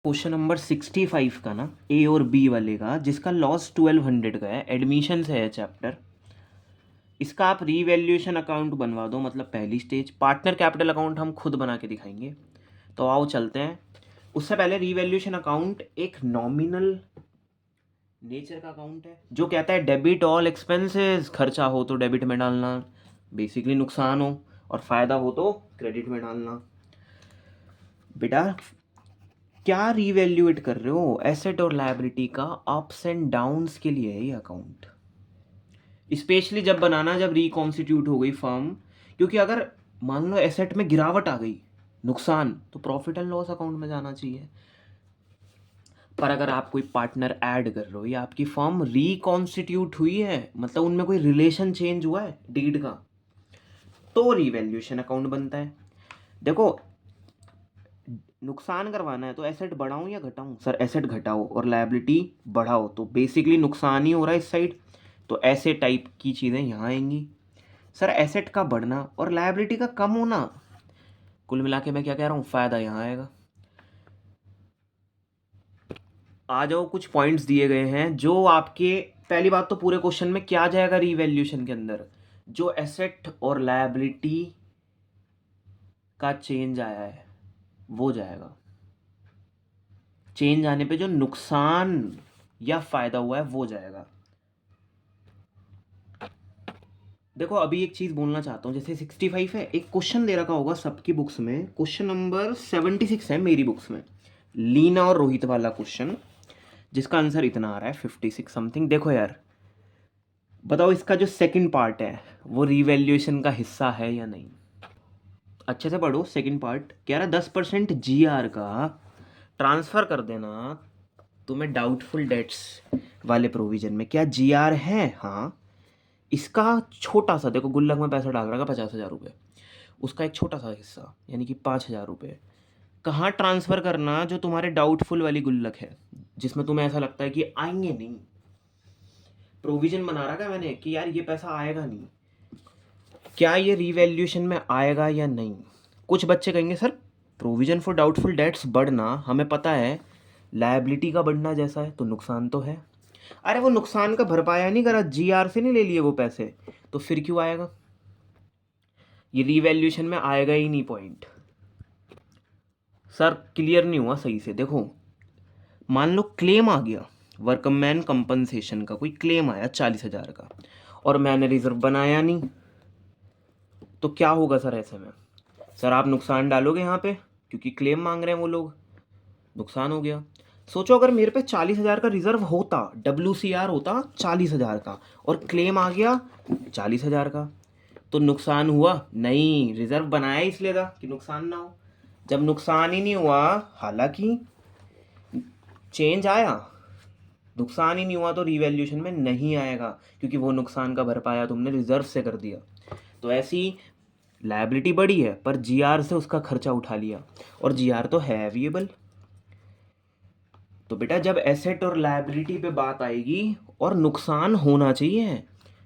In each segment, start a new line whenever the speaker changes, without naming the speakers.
Question number 65 का ना, ए और बी वाले का, जिसका लॉस 1200 का है, एडमिशन से है चैप्टर। इसका आप रीवैल्यूएशन अकाउंट बनवा दो, मतलब पहली स्टेज। पार्टनर कैपिटल अकाउंट हम खुद बना के दिखाएंगे। तो आओ चलते हैं। उससे पहले रीवैल्यूएशन अकाउंट एक नॉमिनल नेचर का अकाउंट है, जो कहता है डेबिट ऑल एक्सपेंसेस। खर्चा हो तो डेबिट में डालना, बेसिकली नुकसान हो और फायदा हो तो क्रेडिट में डालना। बेटा क्या रीवैल्यूएट कर रहे हो? एसेट और लायबिलिटी का अप्स एंड डाउन्स के लिए है ये अकाउंट। स्पेशली जब बनाना, जब रिकॉन्स्टिट्यूट हो गई फर्म। क्योंकि अगर मान लो एसेट में गिरावट आ गई, नुकसान, तो प्रॉफिट एंड लॉस अकाउंट में जाना चाहिए। पर अगर आप कोई पार्टनर ऐड कर रहे हो या आपकी फर्म रिकॉन्स्टिट्यूट हुई है, मतलब उनमें कोई रिलेशन चेंज हुआ है डीड का, तो रीवैल्यूएशन अकाउंट बनता है। देखो, नुकसान करवाना है तो एसेट बढ़ाऊं या घटाऊं? सर एसेट घटाओ और लायबिलिटी बढ़ाओ, तो बेसिकली नुकसान ही हो रहा है इस साइड। तो ऐसे टाइप की चीज़ें यहाँ आएंगी। सर एसेट का बढ़ना और लायबिलिटी का कम होना, कुल मिला के मैं क्या कह रहा हूँ, फायदा यहाँ आएगा। आ जाओ, कुछ पॉइंट्स दिए गए हैं जो आपके, पहली बात तो पूरे क्वेश्चन में क्या जाएगा रीवैल्यूएशन के अंदर? जो एसेट और लायबिलिटी का चेंज आया है वो जाएगा। चेंज आने पे जो नुकसान या फायदा हुआ है वो जाएगा। देखो अभी एक चीज बोलना चाहता हूँ, जैसे 65 है, एक क्वेश्चन दे रखा होगा सबकी बुक्स में, क्वेश्चन नंबर 76 है मेरी बुक्स में, लीना और रोहित वाला क्वेश्चन, जिसका आंसर इतना आ रहा है 56 समथिंग। देखो यार, बताओ इसका जो सेकंड पार्ट है वो रीवैल्यूएशन का हिस्सा है या नहीं? अच्छे से पढ़ो। सेकंड पार्ट कह रहा है 10% जीआर का ट्रांसफर कर देना तुम्हें डाउटफुल डेट्स वाले प्रोविजन में। क्या जीआर है? हाँ। इसका छोटा सा, देखो गुल्लक में पैसा डाल रहा है 50,000 रुपये, उसका एक छोटा सा हिस्सा यानी कि 5,000 रुपये कहाँ ट्रांसफ़र करना? जो तुम्हारे डाउटफुल वाली गुल्लक है, जिसमें तुम्हें ऐसा लगता है कि आएंगे नहीं। प्रोविजन बना रखा है मैंने कि यार ये पैसा आएगा नहीं, क्या ये रीवैल्यूएशन में आएगा या नहीं? कुछ बच्चे कहेंगे sir provision for doubtful debts बढ़ना हमें पता है, लायबिलिटी का बढ़ना जैसा है, तो नुकसान तो है। अरे वो नुकसान का भरपाया नहीं करा, जीआर से नहीं ले लिए वो पैसे, तो फिर क्यों आएगा? ये रीवैल्यूएशन में आएगा ही नहीं पॉइंट। सर क्लियर नहीं हुआ सही से। देखो मान लो क्लेम आ गया, वर्कमैन कंपनसेशन का कोई क्लेम आया 40,000 का, और मैंने रिजर्व बनाया नहीं, तो क्या होगा सर ऐसे में? सर आप नुकसान डालोगे यहाँ पे, क्योंकि क्लेम मांग रहे हैं वो लोग, नुकसान हो गया। सोचो अगर मेरे पे 40,000 का रिजर्व होता, WCR होता 40,000 का, और क्लेम आ गया 40,000 का, तो नुकसान हुआ नहीं? रिजर्व बनाया इसलिए था कि नुकसान ना हो। जब नुकसान ही नहीं हुआ, हालांकि चेंज आया, नुकसान ही नहीं हुआ, तो रीवैल्यूएशन में नहीं आएगा, क्योंकि वो नुकसान का भरपाया तुमने रिजर्व से कर दिया। तो ऐसी लायबिलिटी बढ़ी है पर जीआर से उसका खर्चा उठा लिया, और जीआर तो है अवेलेबल। तो बेटा जब एसेट और लायबिलिटी पे बात आएगी और नुकसान होना चाहिए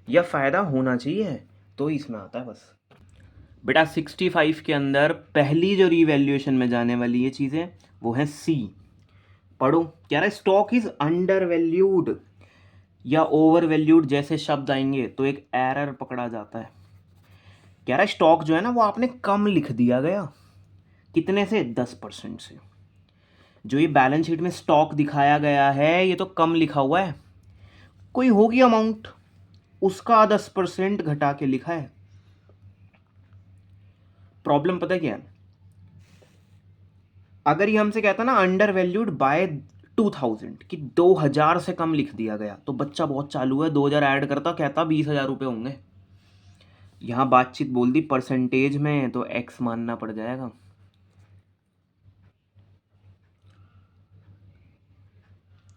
या फायदा होना चाहिए, तो इसमें आता है बस। बेटा 65 के अंदर पहली जो रीवैल्यूएशन में जाने वाली ये चीज़ें वो है सी। पढ़ो, कह रहा है स्टॉक इज अंडर वैल्यूड या ओवर वैल्यूड जैसे शब्द आएंगे तो एक एरर पकड़ा जाता है। कह रहा है स्टॉक जो है ना वो आपने कम लिख दिया गया, कितने से? 10% से। जो ये बैलेंस शीट में स्टॉक दिखाया गया है ये तो कम लिखा हुआ है, कोई होगी अमाउंट, उसका 10% घटा के लिखा है। प्रॉब्लम पता क्या है? अगर ये हमसे कहता ना अंडर वैल्यूड बाय 2000, कि 2000 से कम लिख दिया गया, तो बच्चा बहुत चालू है, 2000 ऐड करता, कहता 20,000 रुपये होंगे। यहाँ बातचीत बोल दी परसेंटेज में, तो एक्स मानना पड़ जाएगा।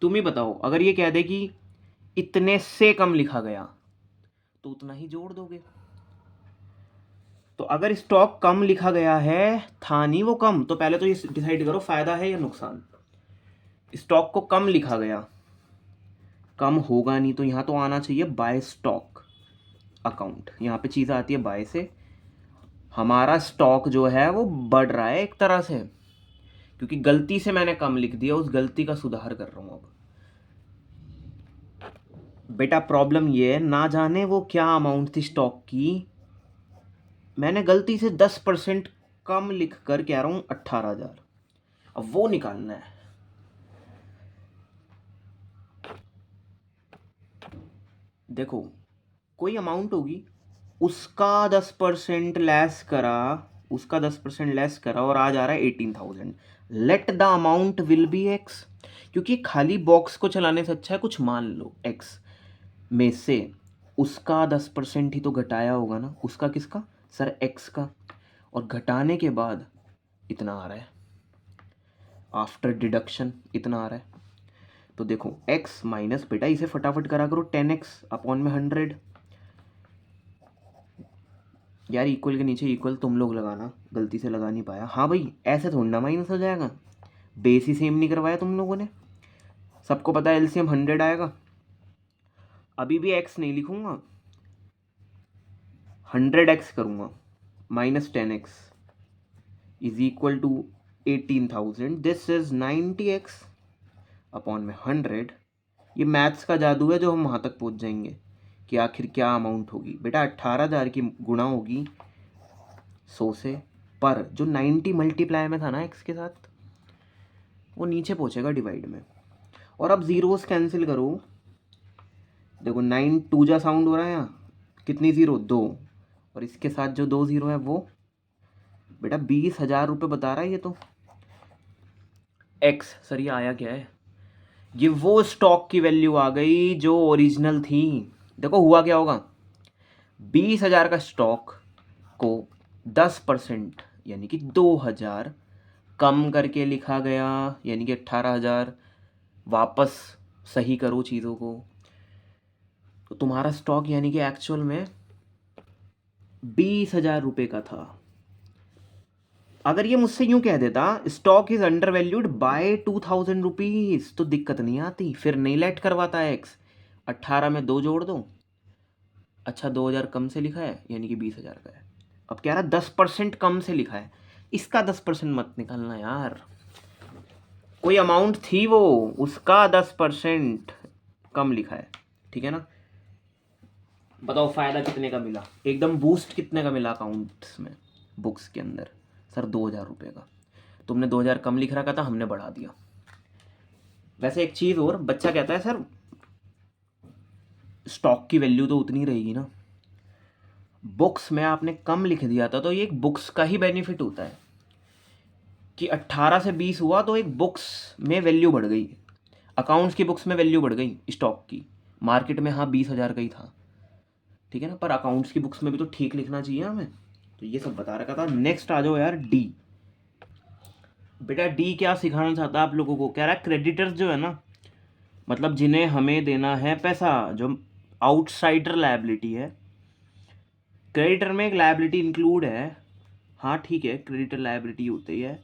तुम ही बताओ, अगर ये कह दे कि इतने से कम लिखा गया, तो उतना ही जोड़ दोगे। तो अगर स्टॉक कम लिखा गया है, था नहीं वो कम, तो पहले तो ये डिसाइड करो फायदा है या नुकसान। स्टॉक को कम लिखा गया, कम होगा नहीं, तो यहाँ तो आना चाहिए बाय स्टॉक अकाउंट। यहाँ पे चीज़ आती है बाय से, हमारा स्टॉक जो है वो बढ़ रहा है एक तरह से, क्योंकि गलती से मैंने कम लिख दिया, उस गलती का सुधार कर रहा हूँ अब। बेटा प्रॉब्लम ये है, ना जाने वो क्या अमाउंट थी स्टॉक की, मैंने गलती से 10% कम लिख कर कह रहा हूँ 18,000। अब वो निकालना है। देखो कोई अमाउंट होगी, उसका 10% लेस करा, उसका 10% लेस करा और आ जा रहा है 18,000। Let the amount will be x, क्योंकि खाली बॉक्स को चलाने से अच्छा है कुछ मान लो एक्स में से उसका 10% ही तो घटाया होगा ना, उसका किसका सर, एक्स का, और घटाने के बाद इतना आ रहा है, आफ्टर डिडक्शन इतना आ रहा है। तो देखो x माइनस, बेटा इसे फटाफट करा करो, 10x अपॉन में 100। यार इक्वल के नीचे इक्वल तुम लोग लगाना, गलती से लगा नहीं पाया। हाँ भाई ऐसे थोड़ा ना माइनस हो जाएगा, बेस ही सेम नहीं करवाया तुम लोगों ने, सबको पता है एलसीएम 100 आएगा। अभी भी x नहीं लिखूंगा, 100x करूंगा, minus 10x is equal to 18,000। This is 90x upon में 100। ये मैथ्स का जादू है जो हम वहाँ तक पहुँच जाएंगे कि आखिर क्या अमाउंट होगी। बेटा 18,000 की गुणा होगी 100 से, पर जो 90 मल्टीप्लाई में था ना x के साथ, वो नीचे पहुँचेगा डिवाइड में। और अब जीरोस कैंसिल करो, देखो 9 2 जा साउंड हो रहा है यहाँ, कितनी ज़ीरो, 2, और इसके साथ जो 2 ज़ीरो है वो, बेटा 20,000 रुपये बता रहा है ये तो। एक्स सर ये आया क्या है, ये वो स्टॉक की वैल्यू आ गई जो ओरिजिनल थी। देखो हुआ क्या होगा, 20,000 का स्टॉक को 10% यानी कि 2,000 कम करके लिखा गया, यानी कि 18,000। वापस सही करो चीज़ों को, तो तुम्हारा स्टॉक यानी कि एक्चुअल में 20,000 रुपये का था। अगर ये मुझसे यूं कह देता stock is under valued bye 2,000 rupees, तो दिक्कत नहीं आती, फिर नहीं लेट करवाता है एक्स। 18 में 2 जोड़ दो, अच्छा 2,000 कम से लिखा है यानी कि 20,000 का है। अब कह रहा 10% कम से लिखा है, इसका 10% मत निकालना यार, कोई अमाउंट थी वो, उसका 10% कम लिखा है, ठीक है ना। बताओ फायदा कितने का मिला, एकदम बूस्ट कितने का मिला अकाउंट्स में, बुक्स के अंदर सर 2,000 रुपये का। तुमने 2,000 कम लिख रखा था, हमने बढ़ा दिया। वैसे एक चीज़ और, बच्चा कहता है सर स्टॉक की वैल्यू तो उतनी रहेगी ना, बुक्स में आपने कम लिख दिया था, तो ये एक बुक्स का ही बेनिफिट होता है कि 18 से 20 हुआ तो एक बुक्स में वैल्यू बढ़ गई, अकाउंट्स की बुक्स में वैल्यू बढ़ गई स्टॉक की। मार्केट में हाँ 20,000 का ही था, ठीक है ना, पर अकाउंट्स की बुक्स में भी तो ठीक लिखना चाहिए हमें। तो ये सब बता रखा था। नेक्स्ट आ जाओ यार डी। बेटा डी क्या सिखाना चाहता है आप लोगों को, कह रहा है क्रेडिटर्स जो है ना, मतलब जिन्हें हमें देना है पैसा, जो आउटसाइडर लायबिलिटी है। क्रेडिटर में एक लायबिलिटी इंक्लूड है, हाँ ठीक है, क्रेडिटर लायबिलिटी होती है।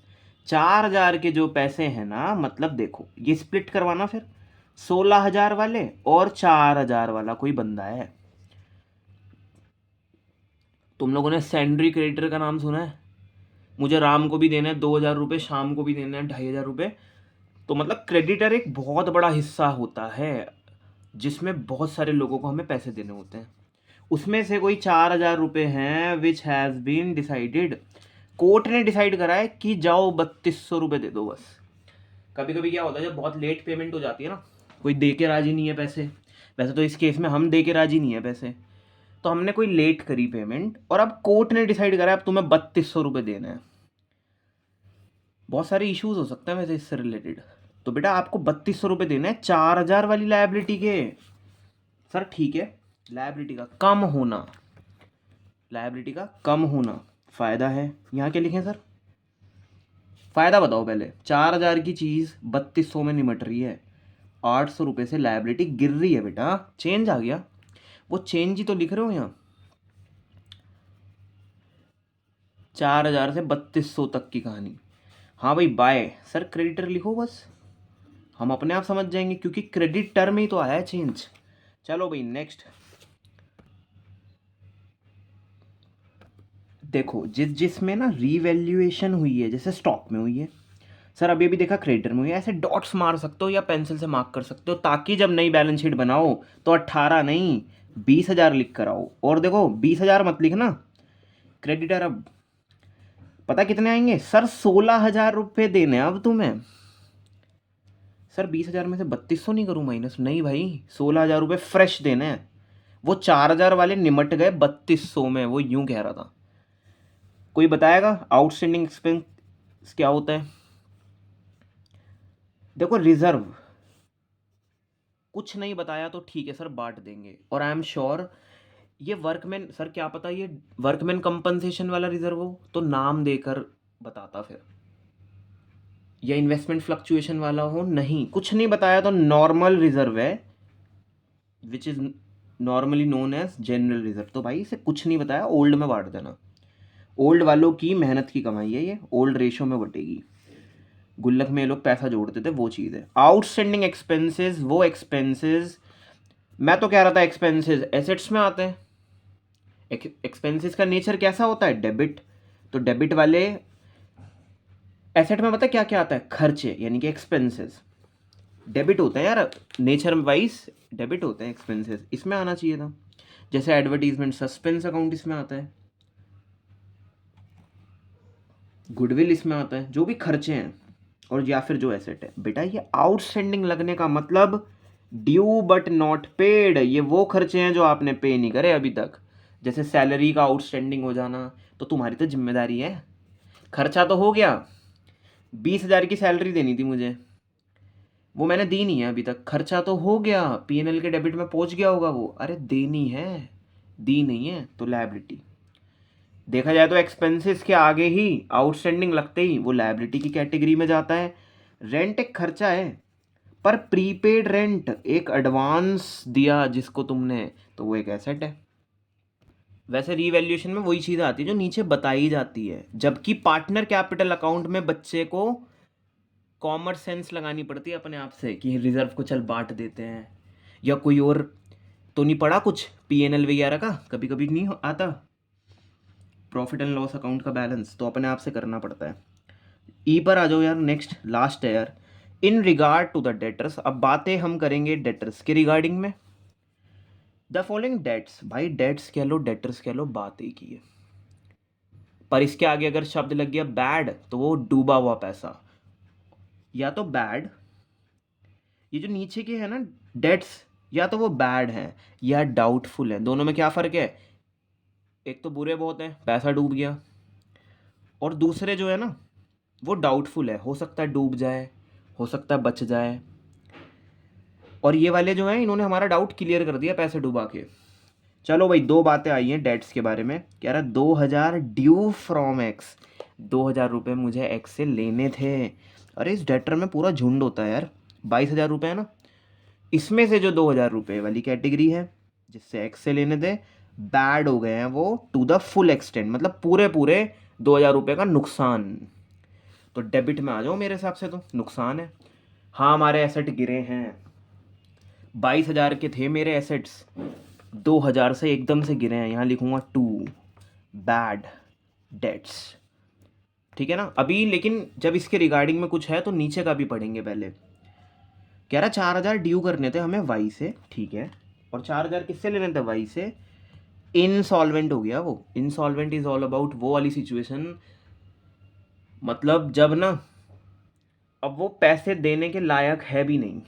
4,000 के जो पैसे हैं ना, मतलब देखो ये स्प्लिट करवाना, फिर 16,000 वाले और 4,000 वाला कोई बंदा है। तुम लोगों ने सैंड्री क्रेडिटर का नाम सुना है, मुझे राम को भी देना है 2,000 रुपये, शाम को भी देना है 2,500 रुपये। तो मतलब क्रेडिटर एक बहुत बड़ा हिस्सा होता है जिसमें बहुत सारे लोगों को हमें पैसे देने होते हैं। उसमें से कोई 4,000 रुपये हैं which has been decided, court ने डिसाइड करा है कि जाओ 3,200 रुपये दे दो बस। कभी कभी क्या होता है जब बहुत लेट पेमेंट हो जाती है ना, कोई दे के राजी नहीं है पैसे, वैसे तो इस केस में हम दे के राजी नहीं है पैसे, तो हमने कोई लेट करी पेमेंट और अब कोर्ट ने डिसाइड करा अब तुम्हें 3,200 रुपये देना है। बहुत सारे इश्यूज हो सकते हैं वैसे इससे रिलेटेड। तो बेटा आपको 3,200 रुपये देना है 4,000 वाली लायबिलिटी के। सर ठीक है, लायबिलिटी का कम होना, लायबिलिटी का कम होना फ़ायदा है। यहाँ क्या लिखें सर, फ़ायदा बताओ पहले। 4,000 की चीज़ 3,200 में निमट रही है, 800 रुपये से लायबिलिटी गिर रही है। बेटा चेंज आ गया, वो चेंज ही तो लिख रहे हो यहाँ, 4,000 से 3,200 तक की कहानी। हाँ भाई बाय सर, क्रेडिटर लिखो बस, हम अपने आप समझ जाएंगे क्योंकि क्रेडिट टर्म ही तो आया है चेंज। चलो भाई नेक्स्ट देखो, जिसमें ना रीवैल्यूएशन हुई है, जैसे स्टॉक में हुई है, सर अभी भी देखा क्रेडिटर में, ऐसे डॉट्स मार सकते हो या पेंसिल से मार्क कर सकते हो, ताकि जब नई बैलेंस शीट बनाओ तो 18 नहीं 20,000 लिख कर आओ। और देखो 20,000 मत लिखना, क्रेडिटर अब पता कितने आएंगे सर, 16,000 रुपये देने अब तुम्हें। सर 20,000 में से 3200 नहीं करूँ माइनस, नहीं भाई 16,000 रुपये फ्रेश देने हैं। वो 4,000 वाले निमट गए 3200 में, वो यूं कह रहा था। कोई बताएगा आउटस्टैंडिंग एक्सपेंस क्या होता है? देखो रिजर्व कुछ नहीं बताया तो ठीक है सर, बांट देंगे। और आई एम श्योर ये वर्कमैन, सर क्या पता ये वर्कमैन कंपनसेशन वाला रिजर्व हो तो नाम देकर बताता फिर, या इन्वेस्टमेंट फ्लक्चुएशन वाला हो, नहीं कुछ नहीं बताया तो नॉर्मल रिजर्व है, which is normally known as general reserve. तो भाई इसे कुछ नहीं बताया, ओल्ड में बांट देना। ओल्ड वालों की मेहनत की कमाई है, ये ओल्ड रेशो में बटेगी। गुल्लक में ये लोग पैसा जोड़ते थे, वो चीज़ है। आउटस्टैंडिंग एक्सपेंसेस, वो एक्सपेंसेस, मैं तो कह रहा था एक्सपेंसेस एसेट्स में आते हैं। एक्सपेंसेस का नेचर कैसा होता है? डेबिट। तो डेबिट वाले एसेट में पता क्या क्या आता है? खर्चे, यानी कि एक्सपेंसेस डेबिट होते हैं यार, नेचर वाइज डेबिट होते हैं एक्सपेंसेस, इसमें आना चाहिए था। जैसे एडवर्टीजमेंट सस्पेंस अकाउंट इसमें आता है, गुडविल इसमें आता है, जो भी खर्चे हैं और या फिर जो एसेट है। बेटा ये आउटस्टैंडिंग लगने का मतलब ड्यू बट नॉट पेड, ये वो खर्चे हैं जो आपने पे नहीं करे अभी तक। जैसे सैलरी का आउटस्टैंडिंग हो जाना, तो तुम्हारी तो जिम्मेदारी है। खर्चा तो हो गया, 20,000 की सैलरी देनी थी मुझे, वो मैंने दी नहीं है अभी तक। खर्चा तो हो गया, पीएनएल के डेबिट में पहुंच गया होगा वो, अरे देनी है, दी नहीं है तो लायबिलिटी। देखा जाए तो एक्सपेंसेस के आगे ही आउटस्टैंडिंग लगते ही वो लायबिलिटी की कैटेगरी में जाता है। रेंट एक खर्चा है, पर प्रीपेड रेंट, एक एडवांस दिया जिसको तुमने, तो वो एक एसेट है। वैसे रीवैल्यूएशन में वही चीज़ आती है जो नीचे बताई जाती है, जबकि पार्टनर कैपिटल अकाउंट में बच्चे को कॉमर्स सेंस लगानी पड़ती है अपने आप से कि रिजर्व को चल बांट देते हैं, या कोई और तो नहीं पड़ा कुछ पीएनएल वगैरह का, कभी कभी नहीं आता प्रॉफिट एंड लॉस अकाउंट का बैलेंस, तो अपने आप से करना पड़ता है। ई पर आ जाओ यार, नेक्स्ट लास्ट है यार, in regard to the debtors. अब बातें हम करेंगे डेटर्स के रिगार्डिंग में। द फॉलोइंग डेट्स, भाई डेट्स कह लो डेटर्स कह लो, बात एक ही है, पर इसके आगे अगर शब्द लग गया बैड तो वो डूबा हुआ पैसा, या तो बैड, ये जो नीचे के है ना डेट्स, या तो वो बैड है या डाउटफुल है। दोनों में क्या फ़र्क है? एक तो बुरे बहुत हैं, पैसा डूब गया, और दूसरे जो है ना वो डाउटफुल है, हो सकता है डूब जाए, हो सकता है बच जाए। और ये वाले जो हैं इन्होंने हमारा डाउट क्लियर कर दिया पैसे डुबा के। चलो भाई, दो बातें आई हैं डेट्स के बारे में। कह रहा 2,000 ड्यू फ्रॉम एक्स, 2,000 रुपये मुझे एक्स से लेने थे। अरे इस डेटर में पूरा झुंड होता है यार, 22,000 रुपये है ना, इसमें से जो 2,000 रुपये वाली कैटेगरी है जिससे एक्स से लेने थे, बैड हो गए हैं वो टू द फुल एक्सटेंट, मतलब पूरे पूरे 2,000 रुपये का नुकसान। तो डेबिट में आ जाओ मेरे हिसाब से, तो नुकसान है। हाँ हमारे एसेट गिरे हैं, 22,000 के थे मेरे एसेट्स, 2,000 से एकदम से गिरे हैं, यहाँ लिखूंगा 2 बैड डेट्स, ठीक है ना। अभी लेकिन जब इसके रिगार्डिंग में कुछ है तो नीचे का भी पढ़ेंगे पहले। कह रहा 4,000 ड्यू करने थे हमें वाई से, ठीक है, और 4,000 किससे लेने थे? वाई से। इनसॉल्वेंट हो गया वो। इनसॉल्वेंट इज ऑल अबाउट वो वाली सिचुएशन, मतलब जब ना अब वो पैसे देने के लायक है भी नहीं,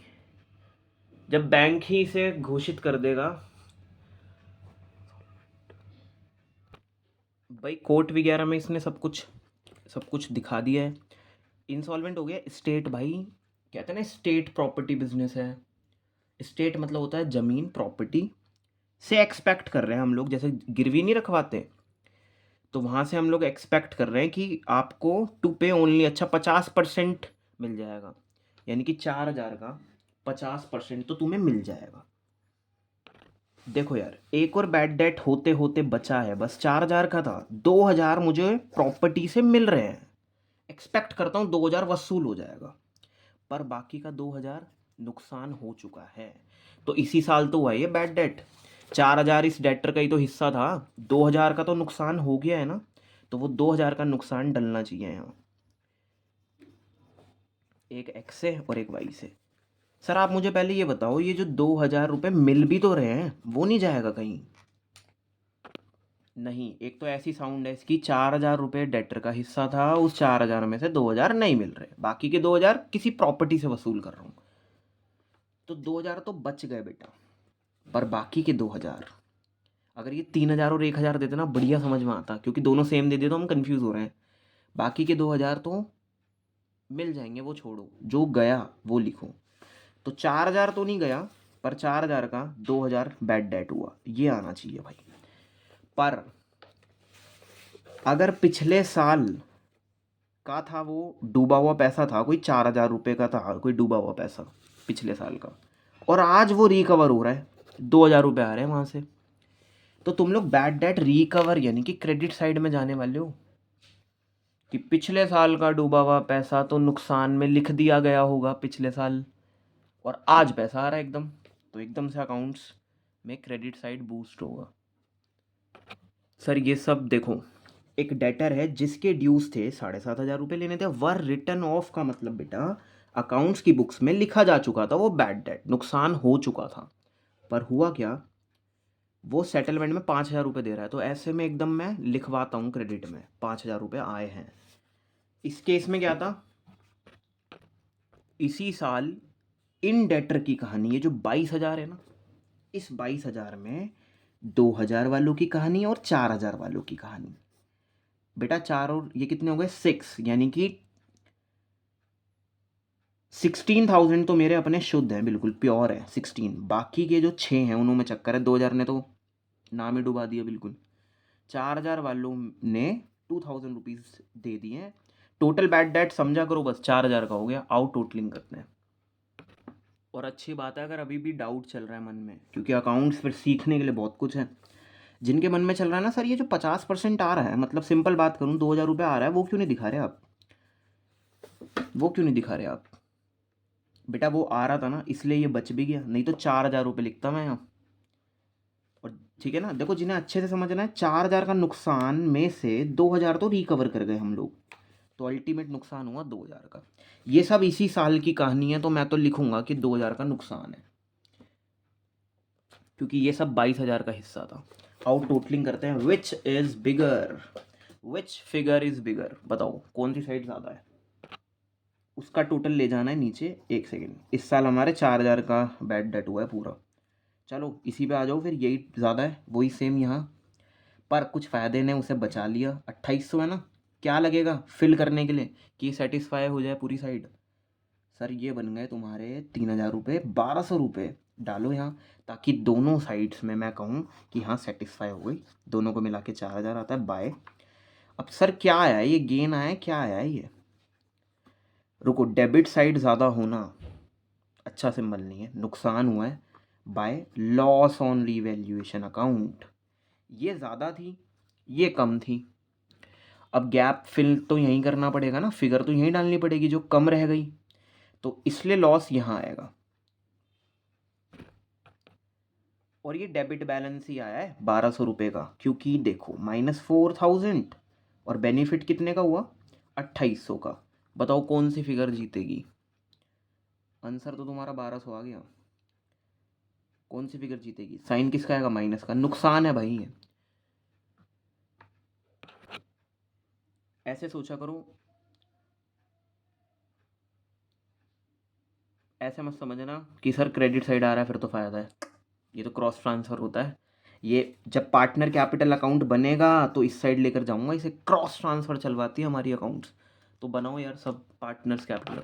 जब बैंक ही इसे घोषित कर देगा, भाई कोर्ट वगैरह में इसने सब कुछ दिखा दिया है। इंसॉल्वेंट हो गया स्टेट, भाई कहते हैं ना स्टेट प्रॉपर्टी बिजनेस है। स्टेट मतलब होता है ज़मीन, प्रॉपर्टी से एक्सपेक्ट कर रहे हैं हम लोग, जैसे गिरवी नहीं रखवाते, तो वहाँ से हम लोग एक्सपेक्ट कर रहे हैं कि आपको टू पे ओनली, अच्छा 50% मिल जाएगा, यानी कि 4,000 का 50% तो तुम्हें मिल जाएगा। देखो यार, एक और बैड डेट होते होते बचा है, बस 4,000 का था, 2,000 मुझे प्रॉपर्टी से मिल रहे हैं, एक्सपेक्ट करता हूँ 2,000 वसूल हो जाएगा, पर बाकी का 2,000 नुकसान हो चुका है। तो इसी साल तो हुआ ये बैड डेट, 4,000 इस डेटर का ही तो हिस्सा था, 2,000 का तो नुकसान हो गया है ना, तो वो 2,000 का नुकसान डलना चाहिए यहाँ। एक एक्स से और एक वाई से। सर आप मुझे पहले ये बताओ, ये जो 2,000 रुपये मिल भी तो रहे हैं, वो नहीं जाएगा कहीं? नहीं, एक तो ऐसी साउंड है इसकी, 4,000 रुपये डेटर का हिस्सा था, उस 4,000 में से 2,000 नहीं मिल रहे, बाकी के 2,000 किसी प्रॉपर्टी से वसूल कर रहा हूँ। तो 2,000 तो बच गए बेटा, पर बाकी के 2,000, अगर ये 3,000 और 1,000 देते ना बढ़िया समझ में आता, क्योंकि दोनों सेम दे दिए तो हम कंफ्यूज हो रहे हैं। बाकी के 2,000 तो मिल जाएंगे, वो छोड़ो, जो गया वो लिखो। तो 4,000 तो नहीं गया, पर 4,000 का 2,000 बैड डेट हुआ, ये आना चाहिए भाई। पर अगर पिछले साल का था, वो डूबा हुआ पैसा था, कोई 4,000 रुपये का था कोई डूबा हुआ पैसा पिछले साल का, और आज वो रिकवर हो रहा है, 2,000 रुपये आ रहे हैं वहाँ से, तो तुम लोग बैड डेट रिकवर यानी कि क्रेडिट साइड में जाने वाले हो कि पिछले साल का डूबा हुआ पैसा तो नुकसान में लिख दिया गया होगा पिछले साल, और आज पैसा आ रहा है एकदम, तो एकदम से अकाउंट्स में क्रेडिट साइड बूस्ट होगा। सर ये सब देखो, एक डेटर है जिसके ड्यूज थे 7,500 रुपये लेने थे, वर रिटर्न ऑफ का मतलब बेटा अकाउंट्स की बुक्स में लिखा जा चुका था, वो बैड डेट नुकसान हो चुका था, पर हुआ क्या, वो सेटलमेंट में 5,000 रुपये दे रहा है, तो ऐसे में एकदम मैं लिखवाता हूँ क्रेडिट में 5,000 रुपये आए हैं। इस केस में क्या था, इसी साल इन डेटर की कहानी, ये जो 22,000 है ना, इस 22,000 में 2,000 वालों की कहानी और 4,000 वालों की कहानी। बेटा 4 और ये कितने हो गए, 6, यानी कि 16,000 तो मेरे अपने शुद्ध हैं, बिल्कुल प्योर है 16, बाकी के जो 6 हैं उन्होंने चक्कर है, 2,000 ने तो नाम ही डुबा दिया बिल्कुल। 4,000 वालों ने 2,000 रुपीज़ दे दिए हैं, टोटल बैड डेट समझा करो बस 4,000 का हो गया। आउट टोटलिंग करते हैं, और अच्छी बात है अगर अभी भी डाउट चल रहा है मन में, क्योंकि अकाउंट्स फिर सीखने के लिए बहुत कुछ है। जिनके मन में चल रहा है ना सर ये जो 50% आ रहा है, मतलब सिंपल बात करूँ 2,000 रुपये आ रहा है, वो क्यों नहीं दिखा रहे आप, वो क्यों नहीं दिखा रहे आप? बेटा वो आ रहा था ना, इसलिए ये बच भी गया, नहीं तो 4,000 रुपये लिखता मैं यहाँ। और ठीक है ना, देखो जिन्हें अच्छे से समझना है, 4,000 का नुकसान में से 2,000 तो रिकवर कर गए हम लोग, तो अल्टीमेट नुकसान हुआ 2,000 का। ये सब इसी साल की कहानी है, तो मैं तो लिखूंगा कि 2,000 का नुकसान है, क्योंकि ये सब 22,000 का हिस्सा था। आउट टोटलिंग करते हैं, which is bigger, which figure is bigger, बताओ कौन सी साइड ज़्यादा है, उसका टोटल ले जाना है नीचे। एक सेकेंड, इस साल हमारे 4,000 का बैड डेट हुआ है पूरा, चलो इसी पे आ जाओ, फिर यही ज़्यादा है, वही सेम यहाँ, पर कुछ फ़ायदे ने उसे बचा लिया। 2,800 है ना, क्या लगेगा फिल करने के लिए कि सेटिस्फाई हो जाए पूरी साइड? सर ये बन गए तुम्हारे 3,000 रुपये, 1,200 रुपये डालो यहाँ, ताकि दोनों साइड्स में मैं कहूँ कि हाँ सेटिस्फाई हो गई, दोनों को मिला के 4,000 आता है, बाय। अब सर क्या आया है, ये गेन आया है, क्या आया है ये, रुको, डेबिट साइड ज़्यादा होना अच्छा सिंबल नहीं है, नुकसान हुआ है by loss on revaluation account, ये ज़्यादा थी ये कम थी। अब गैप फिल तो यहीं करना पड़ेगा ना, फिगर तो यहीं डालनी पड़ेगी जो कम रह गई, तो इसलिए लॉस यहाँ आएगा, और ये डेबिट बैलेंस ही आया है 1,200 रुपये का, क्योंकि देखो -4,000 और बेनिफिट कितने का हुआ, 2,800 का। बताओ कौन सी फिगर जीतेगी? आंसर तो तुम्हारा 1,200 आ गया, कौन सी फिगर जीतेगी? साइन किसका आएगा, माइनस का, नुकसान है भाई ये। ऐसे सोचा करो, ऐसे मत समझना कि सर क्रेडिट साइड आ रहा है फिर तो फ़ायदा है, ये तो क्रॉस ट्रांसफ़र होता है, ये जब पार्टनर कैपिटल अकाउंट बनेगा तो इस साइड लेकर जाऊंगा, इसे क्रॉस ट्रांसफ़र चलवाती है हमारी अकाउंट्स, तो बनाओ यार सब पार्टनर्स कैपिटल।